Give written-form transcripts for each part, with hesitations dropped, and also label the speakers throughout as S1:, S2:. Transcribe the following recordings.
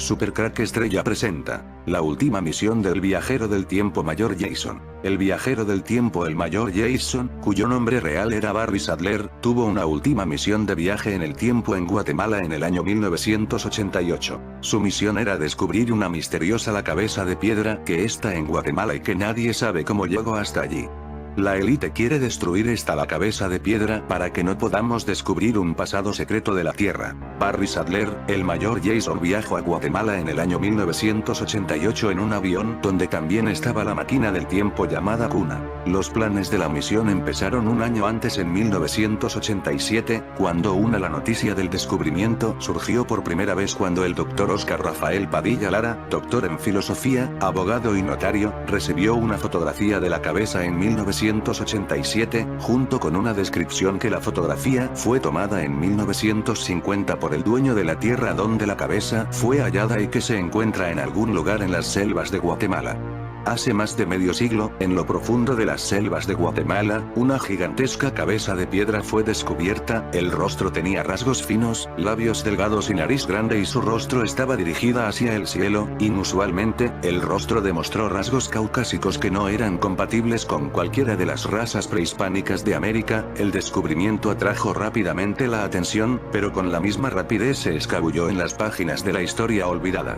S1: Supercrack Estrella presenta la última misión del viajero del tiempo mayor Jason. El viajero del tiempo el mayor Jason, cuyo nombre real era Barry Sadler, tuvo una última misión de viaje en el tiempo en Guatemala en el año 1988. Su misión era descubrir una misteriosa la cabeza de piedra que está en Guatemala y que nadie sabe cómo llegó hasta allí. La élite quiere destruir la cabeza de piedra para que no podamos descubrir un pasado secreto de la Tierra. Barry Sadler, el mayor Jason viajó a Guatemala en el año 1988 en un avión donde también estaba la máquina del tiempo llamada Cuna. Los planes de la misión empezaron un año antes en 1987, cuando la noticia del descubrimiento surgió por primera vez cuando el Dr. Oscar Rafael Padilla Lara, doctor en filosofía, abogado y notario, recibió una fotografía de la cabeza en 1987, junto con una descripción que la fotografía fue tomada en 1950 por el dueño de la tierra donde la cabeza fue hallada y que se encuentra en algún lugar en las selvas de Guatemala. Hace más de medio siglo, en lo profundo de las selvas de Guatemala, una gigantesca cabeza de piedra fue descubierta. El rostro tenía rasgos finos, labios delgados y nariz grande y su rostro estaba dirigida hacia el cielo. Inusualmente, el rostro demostró rasgos caucásicos que no eran compatibles con cualquiera de las razas prehispánicas de América. El descubrimiento atrajo rápidamente la atención, pero con la misma rapidez se escabulló en las páginas de la historia olvidada.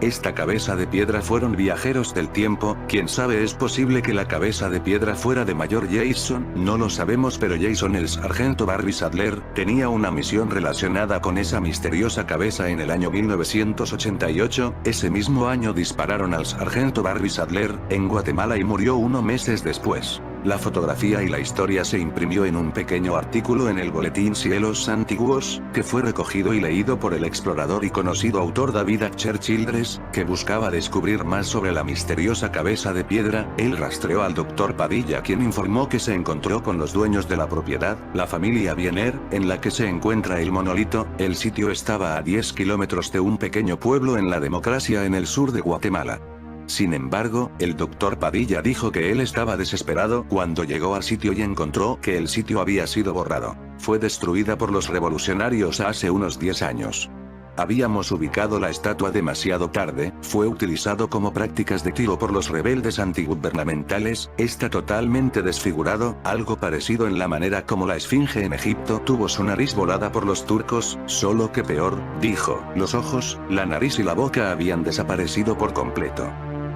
S1: Esta cabeza de piedra fueron viajeros del tiempo. Quién sabe, es posible que la cabeza de piedra fuera de mayor Jason, no lo sabemos, pero Jason el sargento Barry Sadler tenía una misión relacionada con esa misteriosa cabeza en el año 1988. Ese mismo año dispararon al sargento Barry Sadler en Guatemala y murió unos meses después. La fotografía y la historia se imprimió en un pequeño artículo en el boletín Cielos Antiguos, que fue recogido y leído por el explorador y conocido autor David H. Childress, que buscaba descubrir más sobre la misteriosa cabeza de piedra. Él rastreó al Dr. Padilla, quien informó que se encontró con los dueños de la propiedad, la familia Biener, en la que se encuentra el monolito. El sitio estaba a 10 kilómetros de un pequeño pueblo en la Democracia en el sur de Guatemala. Sin embargo, el Dr. Padilla dijo que él estaba desesperado cuando llegó al sitio y encontró que el sitio había sido borrado. Fue destruida por los revolucionarios hace unos 10 años. Habíamos ubicado la estatua demasiado tarde, fue utilizado como prácticas de tiro por los rebeldes antigubernamentales, está totalmente desfigurado, algo parecido en la manera como la esfinge en Egipto tuvo su nariz volada por los turcos, solo que peor, dijo. Los ojos, la nariz y la boca habían desaparecido por completo.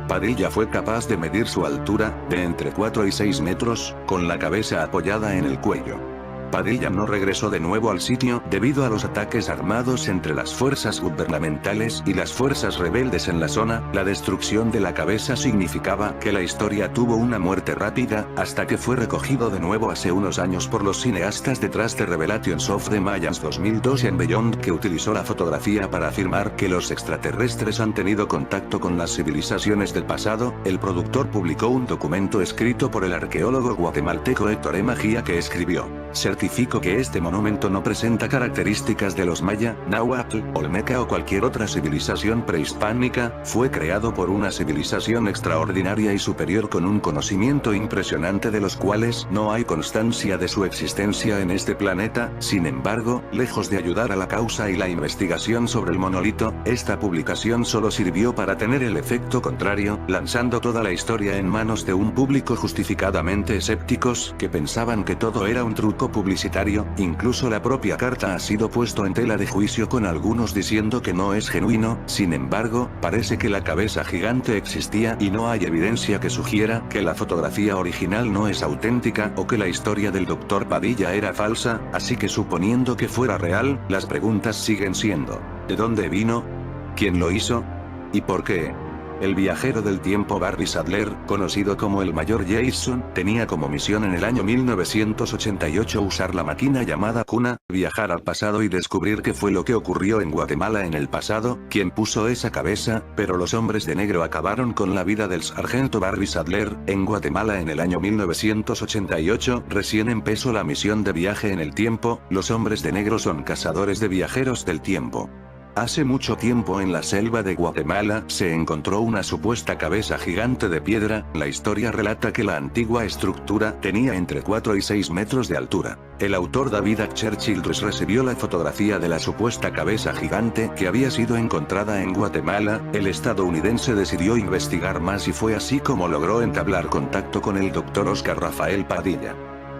S1: Padilla fue capaz de medir su altura, de entre 4 y 6 metros, con la cabeza apoyada en el cuello. Padilla no regresó de nuevo al sitio debido a los ataques armados entre las fuerzas gubernamentales y las fuerzas rebeldes en la zona. La destrucción de la cabeza significaba que la historia tuvo una muerte rápida, hasta que fue recogido de nuevo hace unos años por los cineastas detrás de Revelations of the Mayans 2002 en Beyond, que utilizó la fotografía para afirmar que los extraterrestres han tenido contacto con las civilizaciones del pasado. El productor publicó un documento escrito por el arqueólogo guatemalteco Héctor E. Magía que escribió: certifico que este monumento no presenta características de los maya, náhuatl, olmeca o cualquier otra civilización prehispánica. Fue creado por una civilización extraordinaria y superior con un conocimiento impresionante de los cuales no hay constancia de su existencia en este planeta. Sin embargo, lejos de ayudar a la causa y la investigación sobre el monolito, esta publicación solo sirvió para tener el efecto contrario, lanzando toda la historia en manos de un público justificadamente escépticos que pensaban que todo era un truco publicitario. Incluso la propia carta ha sido puesto en tela de juicio, con algunos diciendo que no es genuino. Sin embargo, parece que la cabeza gigante existía y no hay evidencia que sugiera que la fotografía original no es auténtica o que la historia del Dr. Padilla era falsa, así que suponiendo que fuera real, las preguntas siguen siendo: ¿de dónde vino? ¿Quién lo hizo? ¿Y por qué? El viajero del tiempo Barry Sadler, conocido como el mayor Jason, tenía como misión en el año 1988 usar la máquina llamada Cuna, viajar al pasado y descubrir qué fue lo que ocurrió en Guatemala en el pasado, quién puso esa cabeza. Pero los hombres de negro acabaron con la vida del sargento Barry Sadler en Guatemala en el año 1988. Recién empezó la misión de viaje en el tiempo. Los hombres de negro son cazadores de viajeros del tiempo. Hace mucho tiempo en la selva de Guatemala se encontró una supuesta cabeza gigante de piedra. La historia relata que la antigua estructura tenía entre 4 y 6 metros de altura. El autor David H. Childress recibió la fotografía de la supuesta cabeza gigante que había sido encontrada en Guatemala. El estadounidense decidió investigar más y fue así como logró entablar contacto con el Dr. Oscar Rafael Padilla.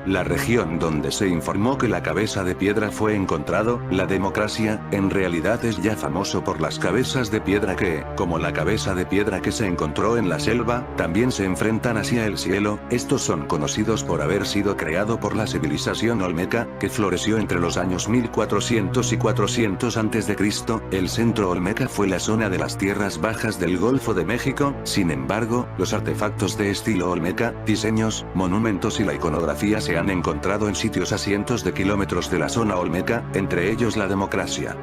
S1: La región donde se informó que la cabeza de piedra fue encontrado, la Democracia, en realidad es ya famoso por las cabezas de piedra que, como la cabeza de piedra que se encontró en la selva, también se enfrentan hacia el cielo. Estos son conocidos por haber sido creado por la civilización olmeca, que floreció entre los años 1400 y 400 a.C. El centro olmeca fue la zona de las tierras bajas del Golfo de México. Sin embargo, los artefactos de estilo olmeca, diseños, monumentos y la iconografía se han encontrado en sitios a cientos de kilómetros de la zona olmeca, entre ellos la Democracia.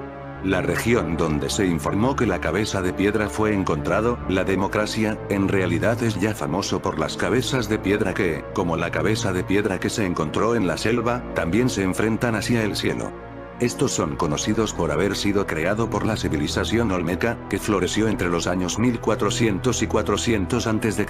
S1: La región donde se informó que la cabeza de piedra fue encontrado, la Democracia, en realidad es ya famoso por las cabezas de piedra que, como la cabeza de piedra que se encontró en la selva, también se enfrentan hacia el cielo. Estos son conocidos por haber sido creado por la civilización olmeca, que floreció entre los años 1400 y 400 a.C.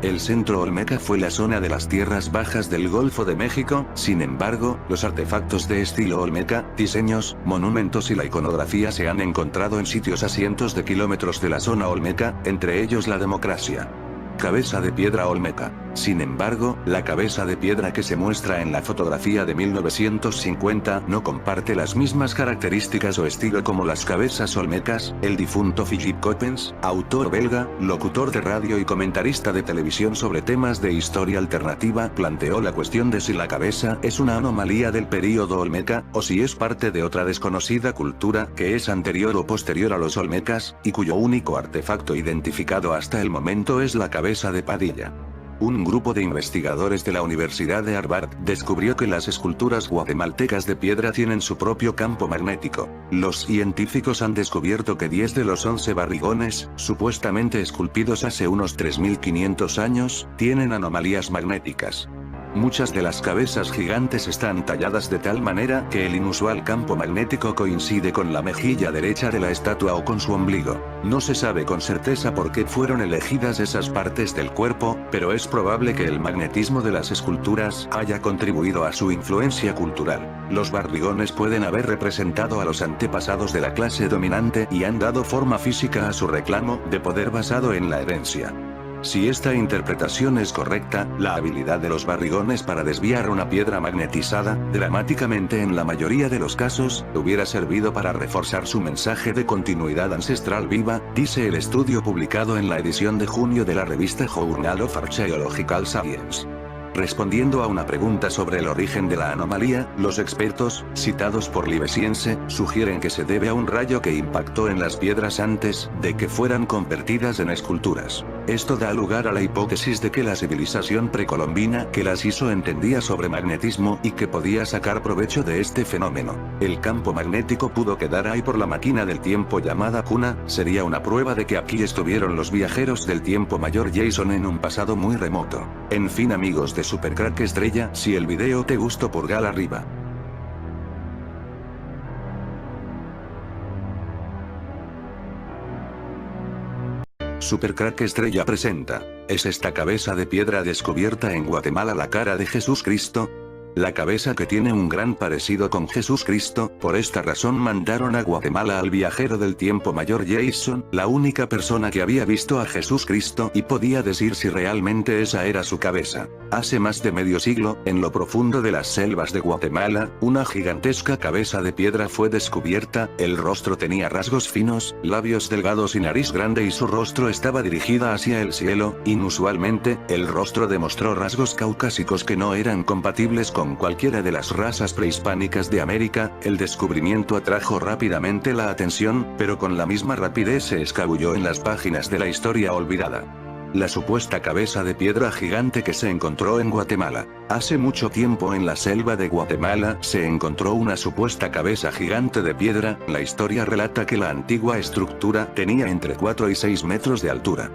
S1: El centro olmeca fue la zona de las tierras bajas del Golfo de México. Sin embargo, los artefactos de estilo olmeca, diseños, monumentos y la iconografía se han encontrado en sitios a cientos de kilómetros de la zona olmeca, entre ellos la Democracia. Cabeza de piedra olmeca. Sin embargo, la cabeza de piedra que se muestra en la fotografía de 1950 no comparte las mismas características o estilo como las cabezas olmecas. El difunto Philip Coppens, autor belga, locutor de radio y comentarista de televisión sobre temas de historia alternativa, planteó la cuestión de si la cabeza es una anomalía del período olmeca, o si es parte de otra desconocida cultura que es anterior o posterior a los olmecas, y cuyo único artefacto identificado hasta el momento es la cabeza de Padilla. Un grupo de investigadores de la Universidad de Harvard descubrió que las esculturas guatemaltecas de piedra tienen su propio campo magnético. Los científicos han descubierto que 10 de los 11 barrigones, supuestamente esculpidos hace unos 3500 años, tienen anomalías magnéticas. Muchas de las cabezas gigantes están talladas de tal manera que el inusual campo magnético coincide con la mejilla derecha de la estatua o con su ombligo. No se sabe con certeza por qué fueron elegidas esas partes del cuerpo, pero es probable que el magnetismo de las esculturas haya contribuido a su influencia cultural. Los barrigones pueden haber representado a los antepasados de la clase dominante y han dado forma física a su reclamo de poder basado en la herencia. Si esta interpretación es correcta, la habilidad de los barrigones para desviar una piedra magnetizada, dramáticamente en la mayoría de los casos, hubiera servido para reforzar su mensaje de continuidad ancestral viva, dice el estudio publicado en la edición de junio de la revista Journal of Archaeological Science. Respondiendo a una pregunta sobre el origen de la anomalía, los expertos, citados por Livescience, sugieren que se debe a un rayo que impactó en las piedras antes de que fueran convertidas en esculturas. Esto da lugar a la hipótesis de que la civilización precolombina que las hizo entendía sobre magnetismo y que podía sacar provecho de este fenómeno. El campo magnético pudo quedar ahí por la máquina del tiempo llamada cuna. Sería una prueba de que aquí estuvieron los viajeros del tiempo mayor Jason en un pasado muy remoto. En fin, amigos de Supercrack Estrella, si el video te gustó, pulgar arriba. Supercrack Estrella presenta: ¿es esta cabeza de piedra descubierta en Guatemala la cara de Jesús Cristo? La cabeza que tiene un gran parecido con Jesús Cristo. Por esta razón mandaron a Guatemala al viajero del tiempo mayor Jason, la única persona que había visto a Jesús Cristo y podía decir si realmente esa era su cabeza. Hace más de medio siglo, en lo profundo de las selvas de Guatemala, una gigantesca cabeza de piedra fue descubierta. El rostro tenía rasgos finos, labios delgados y nariz grande, y su rostro estaba dirigida hacia el cielo. Inusualmente, el rostro demostró rasgos caucásicos que no eran compatibles con cualquiera de las razas prehispánicas de América. El descubrimiento atrajo rápidamente la atención, pero con la misma rapidez se escabulló en las páginas de la historia olvidada. La supuesta cabeza de piedra gigante que se encontró en Guatemala. Hace mucho tiempo en la selva de Guatemala se encontró una supuesta cabeza gigante de piedra. La historia relata que la antigua estructura tenía entre 4 y 6 metros de altura.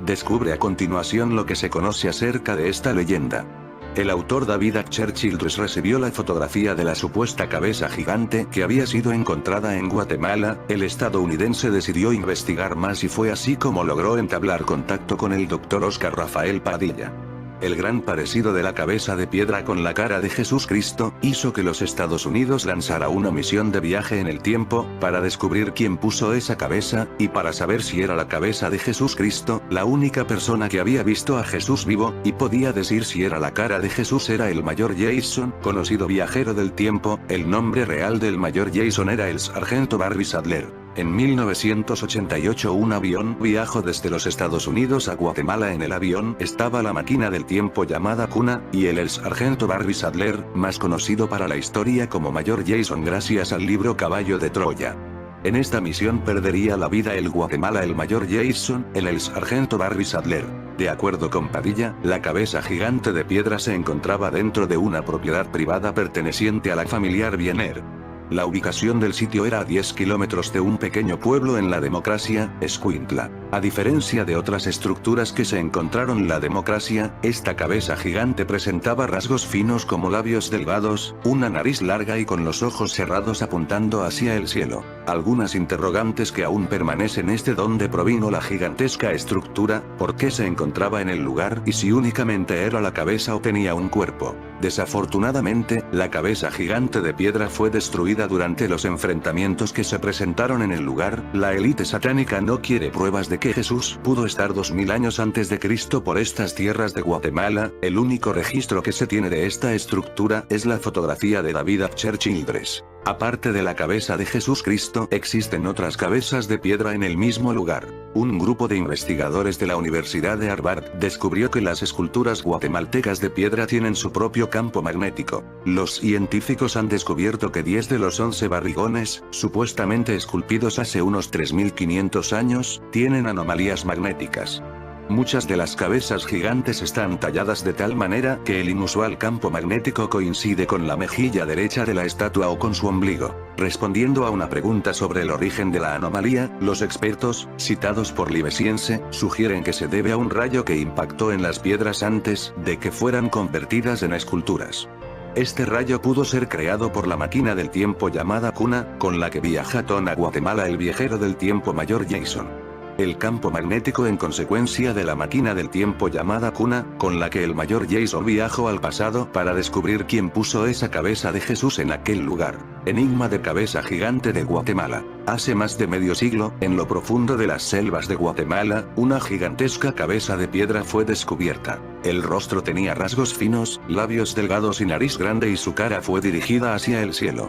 S1: Descubre a continuación lo que se conoce acerca de esta leyenda. El autor David H. Childress recibió la fotografía de la supuesta cabeza gigante que había sido encontrada en Guatemala. El estadounidense decidió investigar más y fue así como logró entablar contacto con el Dr. Oscar Rafael Padilla. El gran parecido de la cabeza de piedra con la cara de Jesús Cristo hizo que los Estados Unidos lanzara una misión de viaje en el tiempo, para descubrir quién puso esa cabeza, y para saber si era la cabeza de Jesús Cristo. La única persona que había visto a Jesús vivo, y podía decir si era la cara de Jesús, era el Mayor Jason, conocido viajero del tiempo. El nombre real del Mayor Jason era el Sargento Barry Sadler. En 1988 un avión viajó desde los Estados Unidos a Guatemala. En el avión estaba la máquina del tiempo llamada Cuna, y el sargento Barry Sadler, más conocido para la historia como Mayor Jason gracias al libro Caballo de Troya. En esta misión perdería la vida el Guatemala el Mayor Jason, el sargento Barry Sadler. De acuerdo con Padilla, la cabeza gigante de piedra se encontraba dentro de una propiedad privada perteneciente a la familia Biener. La ubicación del sitio era a 10 kilómetros de un pequeño pueblo en la Democracia, Escuintla. A diferencia de otras estructuras que se encontraron en la Democracia, esta cabeza gigante presentaba rasgos finos como labios delgados, una nariz larga y con los ojos cerrados apuntando hacia el cielo. Algunas interrogantes que aún permanecen es de dónde provino la gigantesca estructura, por qué se encontraba en el lugar y si únicamente era la cabeza o tenía un cuerpo. Desafortunadamente, la cabeza gigante de piedra fue destruida durante los enfrentamientos que se presentaron en el lugar. La élite satánica no quiere pruebas de que Jesús pudo estar 2000 años antes de Cristo por estas tierras de Guatemala. El único registro que se tiene de esta estructura es la fotografía de David H. Childress. Aparte de la cabeza de Jesús Cristo, existen otras cabezas de piedra en el mismo lugar. Un grupo de investigadores de la Universidad de Harvard descubrió que las esculturas guatemaltecas de piedra tienen su propio campo magnético. Los científicos han descubierto que 10 de los 11 barrigones, supuestamente esculpidos hace unos 3500 años, tienen anomalías magnéticas. Muchas de las cabezas gigantes están talladas de tal manera que el inusual campo magnético coincide con la mejilla derecha de la estatua o con su ombligo. Respondiendo a una pregunta sobre el origen de la anomalía, los expertos, citados por Livescience, sugieren que se debe a un rayo que impactó en las piedras antes de que fueran convertidas en esculturas. Este rayo pudo ser creado por la máquina del tiempo llamada Cuna, con la que viaja a Guatemala el viajero del tiempo Mayor Jason. El campo magnético en consecuencia de la máquina del tiempo llamada Cuna, con la que el Mayor Jason viajó al pasado para descubrir quién puso esa cabeza de Jesús en aquel lugar. Enigma de cabeza gigante de Guatemala. Hace más de medio siglo, en lo profundo de las selvas de Guatemala, una gigantesca cabeza de piedra fue descubierta. El rostro tenía rasgos finos, labios delgados y nariz grande y su cara fue dirigida hacia el cielo.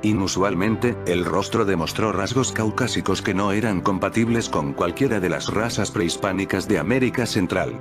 S1: Inusualmente, el rostro demostró rasgos caucásicos que no eran compatibles con cualquiera de las razas prehispánicas de América Central.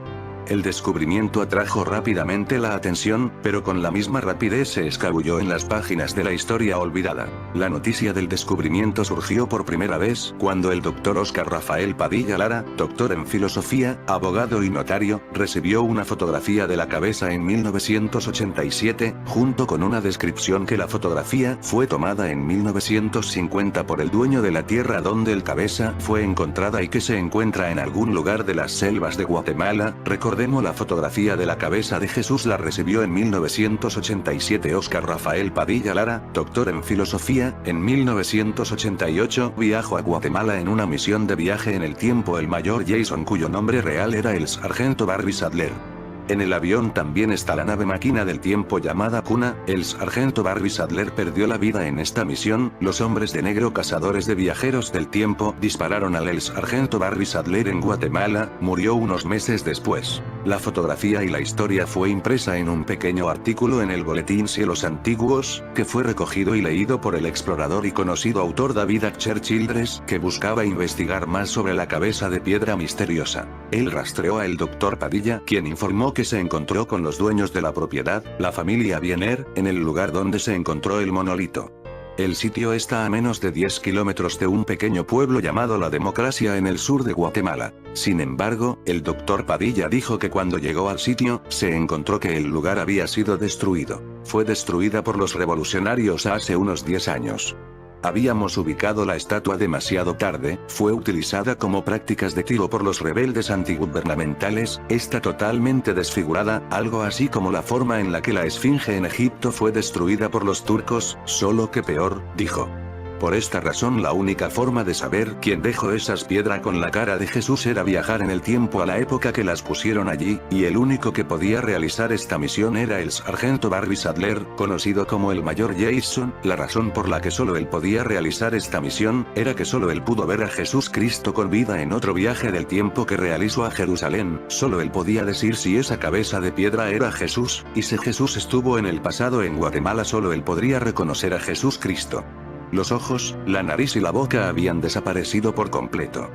S1: El descubrimiento atrajo rápidamente la atención, pero con la misma rapidez se escabulló en las páginas de la historia olvidada. La noticia del descubrimiento surgió por primera vez cuando el Dr. Oscar Rafael Padilla Lara, doctor en filosofía, abogado y notario, recibió una fotografía de la cabeza en 1987, junto con una descripción que la fotografía fue tomada en 1950 por el dueño de la tierra donde el cabeza fue encontrada y que se encuentra en algún lugar de las selvas de Guatemala. Recordemos la fotografía de la cabeza de Jesús la recibió en 1987 Oscar Rafael Padilla Lara, doctor en filosofía. En 1988 viajó a Guatemala en una misión de viaje en el tiempo el Mayor Jason, cuyo nombre real era el sargento Barry Sadler. En el avión también está la nave máquina del tiempo llamada Cuna. El sargento Barry Sadler perdió la vida en esta misión. Los hombres de negro cazadores de viajeros del tiempo dispararon al sargento Barry Sadler en Guatemala. Murió unos meses después. La fotografía y la historia fue impresa en un pequeño artículo en el boletín Cielos Antiguos, que fue recogido y leído por el explorador y conocido autor David H. Childress, que buscaba investigar más sobre la cabeza de piedra misteriosa. Él rastreó a el Dr. Padilla, quien informó que se encontró con los dueños de la propiedad, la familia Biener, en el lugar donde se encontró el monolito. El sitio está a menos de 10 kilómetros de un pequeño pueblo llamado La Democracia en el sur de Guatemala. Sin embargo, el Dr. Padilla dijo que cuando llegó al sitio, se encontró que el lugar había sido destruido. Fue destruida por los revolucionarios hace unos 10 años. Habíamos ubicado la estatua demasiado tarde, fue utilizada como prácticas de tiro por los rebeldes antigubernamentales, está totalmente desfigurada, algo así como la forma en la que la esfinge en Egipto fue destruida por los turcos, solo que peor, dijo. Por esta razón la única forma de saber quién dejó esas piedras con la cara de Jesús era viajar en el tiempo a la época que las pusieron allí, y el único que podía realizar esta misión era el sargento Barry Sadler, conocido como el Mayor Jason. La razón por la que solo él podía realizar esta misión, era que solo él pudo ver a Jesús Cristo con vida en otro viaje del tiempo que realizó a Jerusalén, solo él podía decir si esa cabeza de piedra era Jesús, y si Jesús estuvo en el pasado en Guatemala solo él podría reconocer a Jesús Cristo. Los ojos, la nariz y la boca habían desaparecido por completo.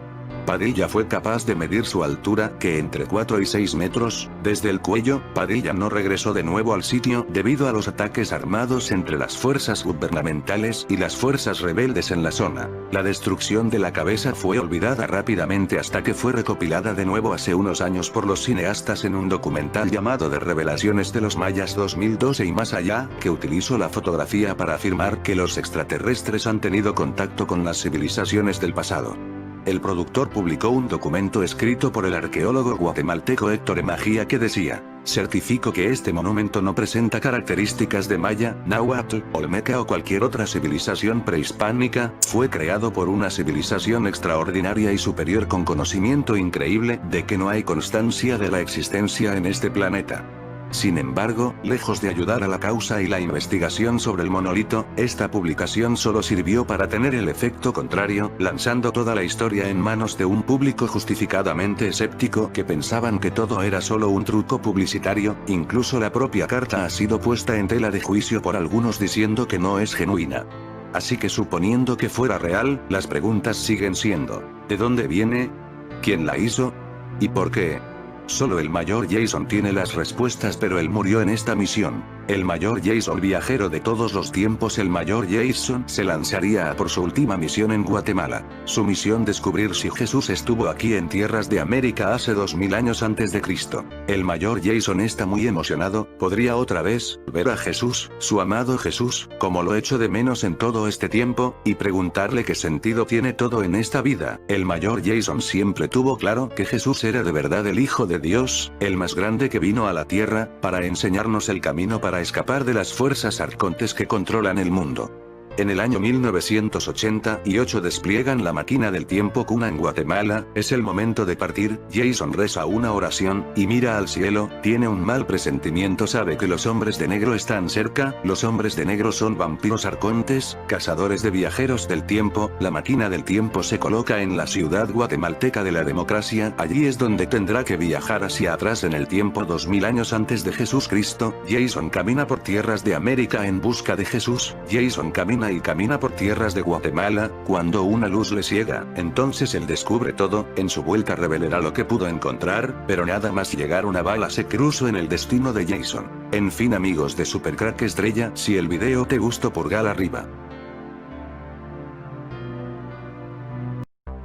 S1: Padilla fue capaz de medir su altura, que entre 4 y 6 metros, desde el cuello. Padilla no regresó de nuevo al sitio debido a los ataques armados entre las fuerzas gubernamentales y las fuerzas rebeldes en la zona. La destrucción de la cabeza fue olvidada rápidamente hasta que fue recopilada de nuevo hace unos años por los cineastas en un documental llamado De Revelaciones de los Mayas 2012 y más allá, que utilizó la fotografía para afirmar que los extraterrestres han tenido contacto con las civilizaciones del pasado. El productor publicó un documento escrito por el arqueólogo guatemalteco Héctor Emagia que decía: certifico que este monumento no presenta características de maya, náhuatl, olmeca o cualquier otra civilización prehispánica, fue creado por una civilización extraordinaria y superior con conocimiento increíble, de que no hay constancia de la existencia en este planeta. Sin embargo, lejos de ayudar a la causa y la investigación sobre el monolito, esta publicación solo sirvió para tener el efecto contrario, lanzando toda la historia en manos de un público justificadamente escéptico que pensaban que todo era solo un truco publicitario. Incluso la propia carta ha sido puesta en tela de juicio por algunos diciendo que no es genuina. Así que suponiendo que fuera real, las preguntas siguen siendo: ¿de dónde viene? ¿Quién la hizo? ¿Y por qué? Solo el Mayor Jason tiene las respuestas, pero él murió en esta misión. El Mayor Jason, viajero de todos los tiempos, el Mayor Jason se lanzaría a por su última misión en Guatemala. Su misión: descubrir si Jesús estuvo aquí en tierras de América hace 2000 años antes de Cristo. El Mayor Jason está muy emocionado, podría otra vez ver a Jesús, su amado Jesús, como lo echo de menos en todo este tiempo, y preguntarle qué sentido tiene todo en esta vida. El Mayor Jason siempre tuvo claro que Jesús era de verdad el Hijo de Dios, el más grande que vino a la tierra, para enseñarnos el camino para escapar de las fuerzas arcontes que controlan el mundo. En el año 1988 despliegan la máquina del tiempo Cuna en Guatemala. Es el momento de partir. Jason reza una oración, y mira al cielo, tiene un mal presentimiento, sabe que los hombres de negro están cerca. Los hombres de negro son vampiros arcontes, cazadores de viajeros del tiempo. La máquina del tiempo se coloca en la ciudad guatemalteca de la democracia, allí es donde tendrá que viajar hacia atrás en el tiempo 2000 años antes de Jesús Cristo. Jason camina por tierras de América en busca de Jesús. Jason camina y camina por tierras de Guatemala, cuando una luz le ciega, entonces él descubre todo. En su vuelta revelará lo que pudo encontrar, pero nada más llegar una bala se cruzó en el destino de Jason. En fin, amigos de Super Crack Estrella, si el video te gustó, pulgar arriba.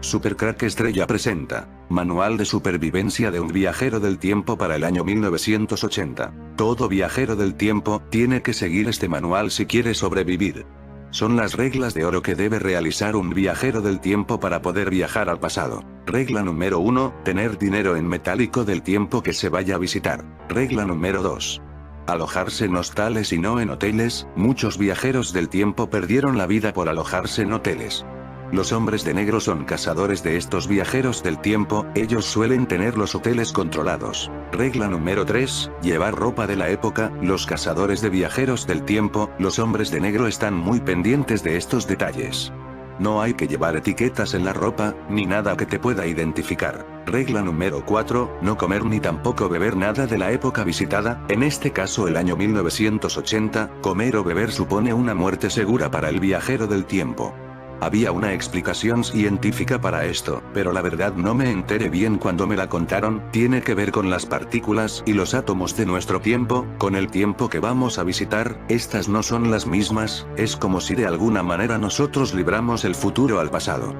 S1: Super Crack Estrella presenta Manual de supervivencia de un viajero del tiempo para el año 1980. Todo viajero del tiempo tiene que seguir este manual si quiere sobrevivir. Son las reglas de oro que debe realizar un viajero del tiempo para poder viajar al pasado. Regla número 1, tener dinero en metálico del tiempo que se vaya a visitar. Regla número 2. Alojarse en hostales y no en hoteles. Muchos viajeros del tiempo perdieron la vida por alojarse en hoteles. Los hombres de negro son cazadores de estos viajeros del tiempo, ellos suelen tener los hoteles controlados. Regla número 3, llevar ropa de la época. Los cazadores de viajeros del tiempo, los hombres de negro, están muy pendientes de estos detalles. No hay que llevar etiquetas en la ropa, ni nada que te pueda identificar. Regla número 4, no comer ni tampoco beber nada de la época visitada, en este caso el año 1980, comer o beber supone una muerte segura para el viajero del tiempo. Había una explicación científica para esto, pero la verdad no me enteré bien cuando me la contaron. Tiene que ver con las partículas y los átomos de nuestro tiempo, con el tiempo que vamos a visitar. Estas no son las mismas, es como si de alguna manera nosotros libramos el futuro al pasado.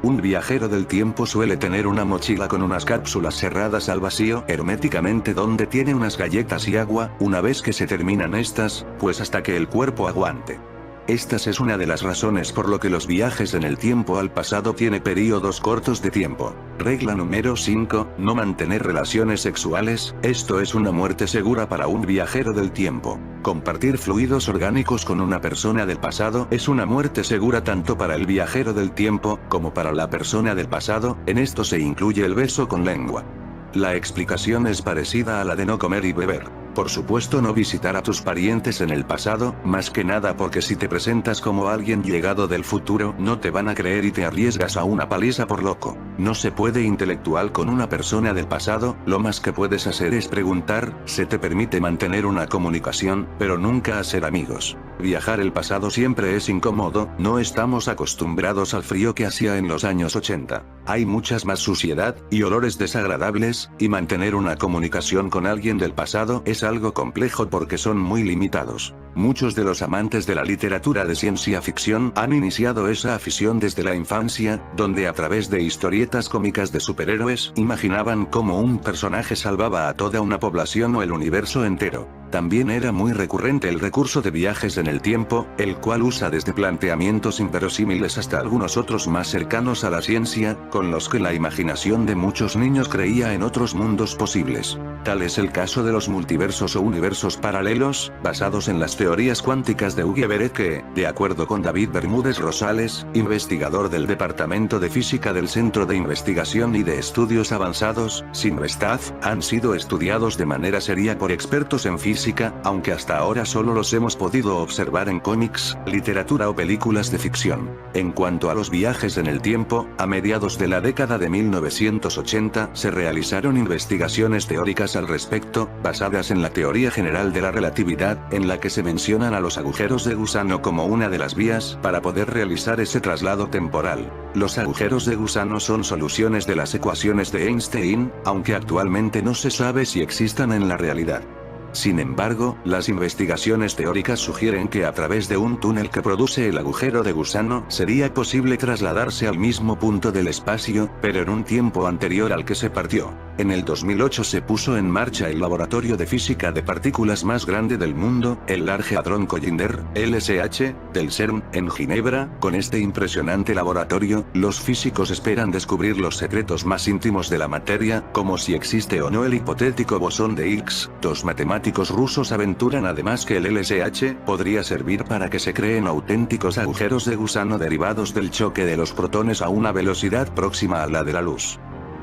S1: Un viajero del tiempo suele tener una mochila con unas cápsulas cerradas al vacío herméticamente donde tiene unas galletas y agua. Una vez que se terminan estas, pues hasta que el cuerpo aguante. Estas es una de las razones por lo que los viajes en el tiempo al pasado tiene períodos cortos de tiempo. Regla número 5, no mantener relaciones sexuales, esto es una muerte segura para un viajero del tiempo. Compartir fluidos orgánicos con una persona del pasado es una muerte segura tanto para el viajero del tiempo, como para la persona del pasado, en esto se incluye el beso con lengua. La explicación es parecida a la de no comer y beber. Por supuesto no visitar a tus parientes en el pasado, más que nada porque si te presentas como alguien llegado del futuro no te van a creer y te arriesgas a una paliza por loco. No se puede intelectual con una persona del pasado, lo más que puedes hacer es preguntar, se te permite mantener una comunicación, pero nunca hacer amigos. Viajar el pasado siempre es incómodo, no estamos acostumbrados al frío que hacía en los años 80. Hay muchas más suciedad, y olores desagradables, y mantener una comunicación con alguien del pasado es algo complejo porque son muy limitados. Muchos de los amantes de la literatura de ciencia ficción han iniciado esa afición desde la infancia, donde a través de historietas cómicas de superhéroes imaginaban cómo un personaje salvaba a toda una población o el universo entero. También era muy recurrente el recurso de viajes en el tiempo, el cual usa desde planteamientos inverosímiles hasta algunos otros más cercanos a la ciencia, con los que la imaginación de muchos niños creía en otros mundos posibles. Tal es el caso de los multiversos o universos paralelos, basados en las teorías cuánticas de Hugo Everett que, de acuerdo con David Bermúdez Rosales, investigador del Departamento de Física del Centro de Investigación y de Estudios Avanzados, CINVESTAF, han sido estudiados de manera seria por expertos en física, aunque hasta ahora solo los hemos podido observar en cómics, literatura o películas de ficción. En cuanto a los viajes en el tiempo, a mediados de la década de 1980 se realizaron investigaciones teóricas al respecto, basadas en la teoría general de la relatividad, en la que se mencionan a los agujeros de gusano como una de las vías para poder realizar ese traslado temporal. Los agujeros de gusano son soluciones de las ecuaciones de Einstein, aunque actualmente no se sabe si existan en la realidad. Sin embargo, las investigaciones teóricas sugieren que a través de un túnel que produce el agujero de gusano sería posible trasladarse al mismo punto del espacio, pero en un tiempo anterior al que se partió. En el 2008 se puso en marcha el laboratorio de física de partículas más grande del mundo, el Large Hadron Collider, LSH, del CERN, en Ginebra. Con este impresionante laboratorio, los físicos esperan descubrir los secretos más íntimos de la materia, como si existe o no el hipotético bosón de Higgs. Dos matemáticos rusos aventuran además que el LSH podría servir para que se creen auténticos agujeros de gusano derivados del choque de los protones a una velocidad próxima a la de la luz.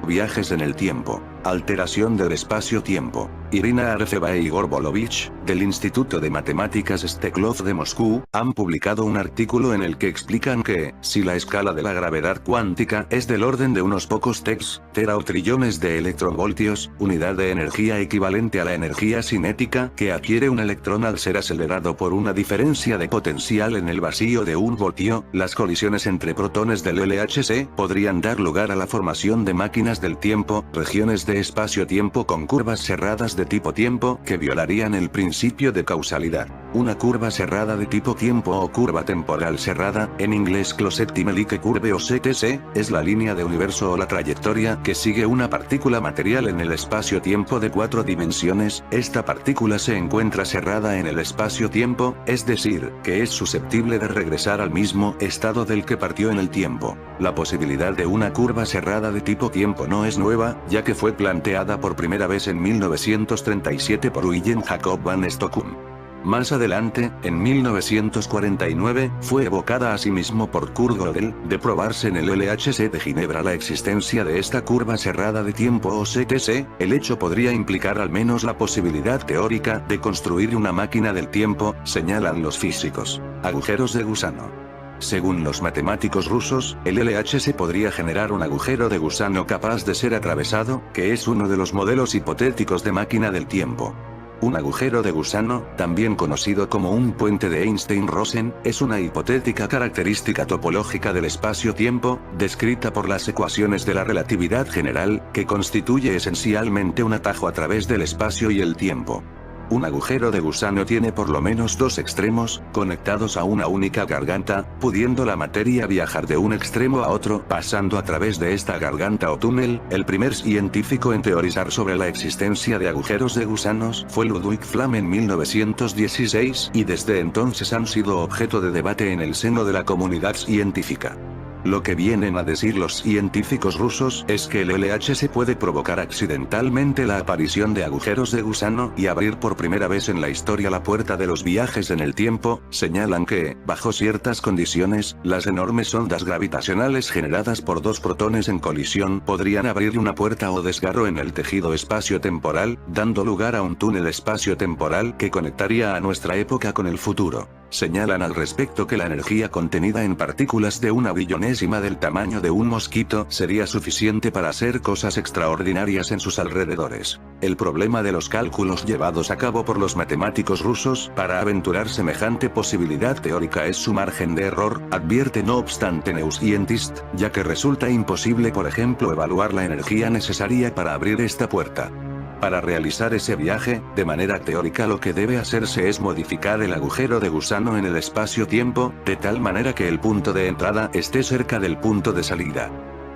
S1: Viajes en el tiempo. Alteración del espacio-tiempo. Irina Arefeva e Igor Bolovich, del Instituto de Matemáticas Steklov de Moscú, han publicado un artículo en el que explican que, si la escala de la gravedad cuántica es del orden de unos pocos tera o trillones de electronvoltios, unidad de energía equivalente a la energía cinética que adquiere un electrón al ser acelerado por una diferencia de potencial en el vacío de un voltio, las colisiones entre protones del LHC podrían dar lugar a la formación de máquinas del tiempo, regiones de espacio-tiempo con curvas cerradas de tipo tiempo que violarían el principio de causalidad. Una curva cerrada de tipo tiempo o curva temporal cerrada, en inglés Closed Time-like Curve o CTC, es la línea de universo o la trayectoria que sigue una partícula material en el espacio-tiempo de 4 dimensiones. Esta partícula se encuentra cerrada en el espacio-tiempo, es decir, que es susceptible de regresar al mismo estado del que partió en el tiempo. La posibilidad de una curva cerrada de tipo tiempo no es nueva, ya que fue planteada por primera vez en 1937 por Wilhelm Jacob van Stockum. Más adelante, en 1949, fue evocada asimismo por Kurt Gödel, de probarse en el LHC de Ginebra la existencia de esta curva cerrada de tiempo o CTC, el hecho podría implicar al menos la posibilidad teórica de construir una máquina del tiempo, señalan los físicos. Agujeros de gusano. Según los matemáticos rusos, el LHC podría generar un agujero de gusano capaz de ser atravesado, que es uno de los modelos hipotéticos de máquina del tiempo. Un agujero de gusano, también conocido como un puente de Einstein-Rosen, es una hipotética característica topológica del espacio-tiempo, descrita por las ecuaciones de la relatividad general, que constituye esencialmente un atajo a través del espacio y el tiempo. Un agujero de gusano tiene por lo menos dos extremos, conectados a una única garganta, pudiendo la materia viajar de un extremo a otro, pasando a través de esta garganta o túnel. El primer científico en teorizar sobre la existencia de agujeros de gusanos fue Ludwig Flamm en 1916, y desde entonces han sido objeto de debate en el seno de la comunidad científica. Lo que vienen a decir los científicos rusos es que el LHC puede provocar accidentalmente la aparición de agujeros de gusano y abrir por primera vez en la historia la puerta de los viajes en el tiempo. Señalan que, bajo ciertas condiciones, las enormes ondas gravitacionales generadas por dos protones en colisión podrían abrir una puerta o desgarro en el tejido espacio-temporal, dando lugar a un túnel espacio-temporal que conectaría a nuestra época con el futuro. Señalan al respecto que la energía contenida en partículas de una billonésima del tamaño de un mosquito sería suficiente para hacer cosas extraordinarias en sus alrededores. El problema de los cálculos llevados a cabo por los matemáticos rusos para aventurar semejante posibilidad teórica es su margen de error, advierte no obstante Neuscientist, ya que resulta imposible por ejemplo evaluar la energía necesaria para abrir esta puerta. Para realizar ese viaje, de manera teórica lo que debe hacerse es modificar el agujero de gusano en el espacio-tiempo, de tal manera que el punto de entrada esté cerca del punto de salida.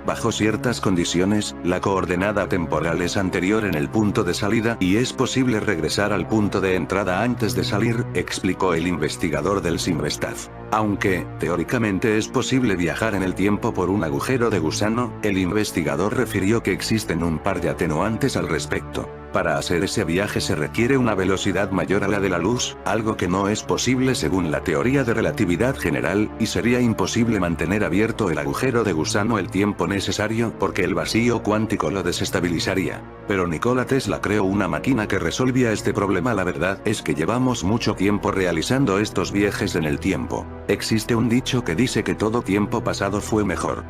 S1: Bajo ciertas condiciones, la coordenada temporal es anterior en el punto de salida y es posible regresar al punto de entrada antes de salir, explicó el investigador del CIMVESTAV. Aunque, teóricamente es posible viajar en el tiempo por un agujero de gusano, el investigador refirió que existen un par de atenuantes al respecto. Para hacer ese viaje se requiere una velocidad mayor a la de la luz, algo que no es posible según la teoría de relatividad general, y sería imposible mantener abierto el agujero de gusano el tiempo necesario porque el vacío cuántico lo desestabilizaría. Pero Nikola Tesla creó una máquina que resolvía este problema. La verdad es que llevamos mucho tiempo realizando estos viajes en el tiempo. Existe un dicho que dice que todo tiempo pasado fue mejor.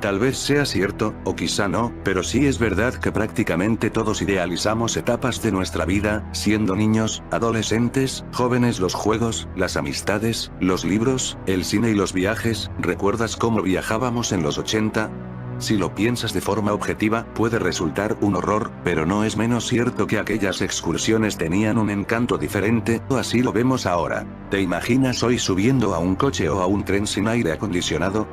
S1: Tal vez sea cierto, o quizá no, pero sí es verdad que prácticamente todos idealizamos etapas de nuestra vida, siendo niños, adolescentes, jóvenes. Los juegos, las amistades, los libros, el cine y los viajes. ¿Recuerdas cómo viajábamos en los 80? Si lo piensas de forma objetiva, puede resultar un horror, pero no es menos cierto que aquellas excursiones tenían un encanto diferente, o así lo vemos ahora. ¿Te imaginas hoy subiendo a un coche o a un tren sin aire acondicionado?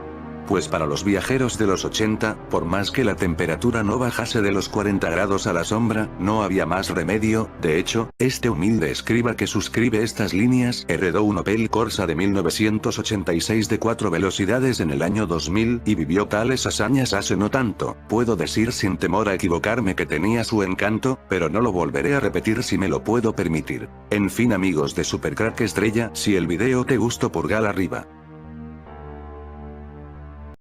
S1: Pues para los viajeros de los 80, por más que la temperatura no bajase de los 40 grados a la sombra, no había más remedio. De hecho, este humilde escriba que suscribe estas líneas heredó un Opel Corsa de 1986 de 4 velocidades en el año 2000 y vivió tales hazañas hace no tanto. Puedo decir sin temor a equivocarme que tenía su encanto, pero no lo volveré a repetir si me lo puedo permitir. En fin, amigos de Supercrack Estrella, si el video te gustó, pulgar arriba.